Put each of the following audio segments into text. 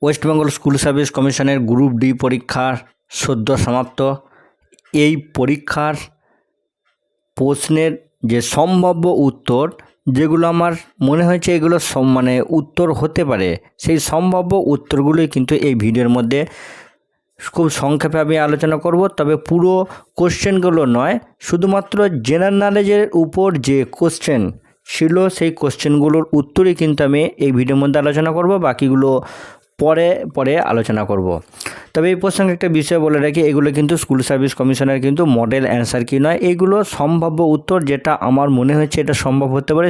West Bengal school service কমিশনের group D পরীক্ষার সদ্য সমাপ্ত। এই পরীক্ষার প্রশ্নের যে সম্ভাব্য উত্তর, যেগুলো আমার মনে হয়েছে এগুলো উত্তর হতে পারে, সেই সম্ভাব্য উত্তরগুলোই কিন্তু এই ভিডিওর মধ্যে খুব সংক্ষেপে আমি আলোচনা করব। তবে পুরো কোশ্চেনগুলো নয়, শুধুমাত্র জেনারেল নলেজের উপর যে কোশ্চেন ছিল সেই কোশ্চেনগুলোর উত্তরই কিন্তু আমি এই ভিডিওর মধ্যে আলোচনা করব, বাকিগুলো পরে আলোচনা করব। তবে এই প্রসঙ্গে একটা বিষয় বলে রাখি, এগুলো কিন্তু স্কুল সার্ভিস কমিশনের কিন্তু মডেল অ্যান্সার কি নয়, এইগুলো সম্ভাব্য উত্তর, যেটা আমার মনে হচ্ছে এটা সম্ভব হতে পারে,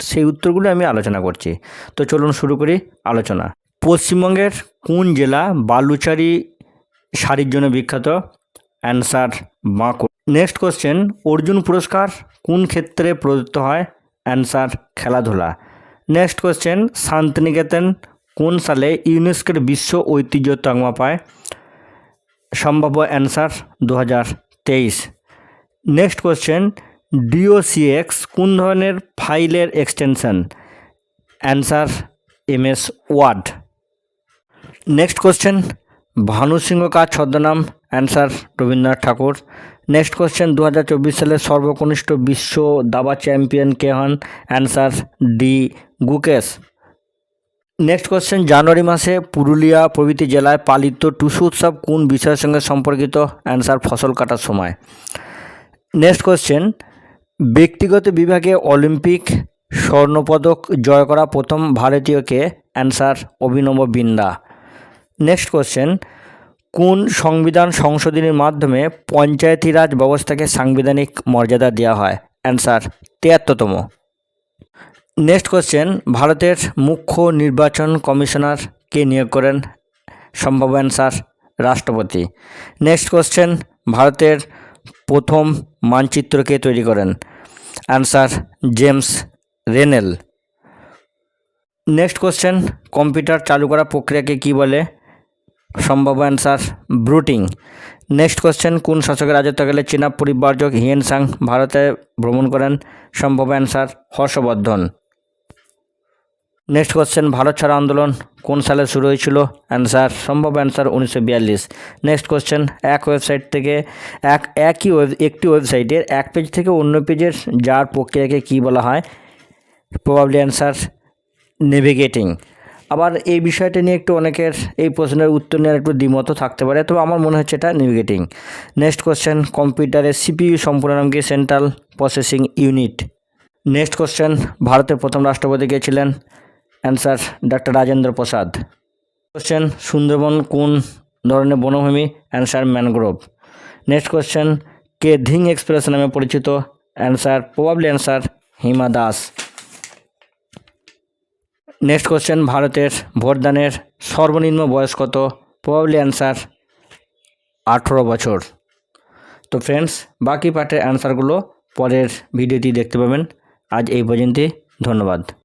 সেই উত্তরগুলো আমি আলোচনা করছি। তো চলুন শুরু করি আলোচনা। পশ্চিমবঙ্গের কোন জেলা বালুচারি শাড়ির জন্য বিখ্যাত? Answer Bankura. Next question, Arjun পুরস্কার কোন ক্ষেত্রে প্রদত্ত হয়? অ্যান্সার খেলাধুলা। নেক্সট কোশ্চেন, শান্তিনিকেতন কোন সালে ইউনেস্কোর বিশ্ব ঐতিহ্য তকমা পায়? সম্ভাব্য অ্যান্সার 2023। নেক্সট কোশ্চেন, ডিওসিএক্স কোন ধরনের ফাইলের extension? Answer MS Word. Next question, Bhanu Singha কার ছদ্মনাম? Answer Rabindranath Thakur. Next question, 2024 সালের সর্বকনিষ্ঠ বিশ্ব দাবা চ্যাম্পিয়ন কে হন? Answer D Gukesh. Next question, January মাসে পুরুলিয়া প্রভৃতি জেলায় পালিত টুসু উৎসব কোন বিষয়ের সঙ্গে সম্পর্কিত? অ্যান্সার ফসল কাটার সময়। নেক্সট কোশ্চেন, ব্যক্তিগত বিভাগে অলিম্পিক স্বর্ণপদক জয় করা প্রথম ভারতীয়কে? অ্যান্সার অভিনব বিন্দা। নেক্সট কোশ্চেন, কোন সংবিধান সংশোধনীর মাধ্যমে পঞ্চায়েতি রাজ ব্যবস্থাকে সাংবিধানিক মর্যাদা দেওয়া হয়? অ্যান্সার 73তম। নেক্সট কোশ্চেন, ভারতের মুখ্য নির্বাচন কমিশনার কে নিয়োগ করেন? সম্ভাব্য অ্যান্সার রাষ্ট্রপতি। নেক্সট কোশ্চেন, ভারতের প্রথম মানচিত্র কে তৈরি করেন? Answer James Rennell. Next question, computer চালু করা প্রক্রিয়াকে কী বলে? সম্ভাব্য অ্যান্সার ব্রুটিং। নেক্সট কোশ্চেন, কোন শাসকের রাজত্বকালে চীনা পরিব্রাজক হিউয়েন সাং ভারতে ভ্রমণ করেন? সম্ভাব্য answer Harshavardhan. Next question, Bharat ছাড়ো আন্দোলন কোন সালে শুরু হয়েছিল? অ্যান্সার সম্ভাব্য অ্যান্সার 1942। নেক্সট কোশ্চেন, একটি ওয়েবসাইটের এক পেজ থেকে অন্য পেজের যার প্রক্রিয়াকে কী বলা হয়? Probably answer navigating. আবার এই বিষয়টা নিয়ে একটু অনেকের এই প্রশ্নের উত্তর নেওয়ার একটু দ্বিমত থাকতে পারে, তবে আমার মনে হচ্ছে এটা নেভিগেটিং। নেক্সট কোশ্চেন, কম্পিউটারের CPU সম্পূর্ণ নাম কি? Central processing unit. Next question, ভারতের প্রথম রাষ্ট্রপতি কে ছিলেন? Answer doctor Rajendra Prasad. Question, Sundarban কোন ধরনের বনভূমি? Answer mangrove. নেক্সট কোশ্চেন, কে ধিং এক্সপ্রেস নামে পরিচিত? Answer probably answer Hima Das. Next question, ভারতের ভোটদানের সর্বনিম্ন বয়স কত? প্রবাবলি অ্যান্সার 18 বছর। তো ফ্রেন্ডস, বাকি পার্টের অ্যান্সারগুলো পরের ভিডিওটি দেখতে পাবেন। আজ এই পর্যন্তই, ধন্যবাদ।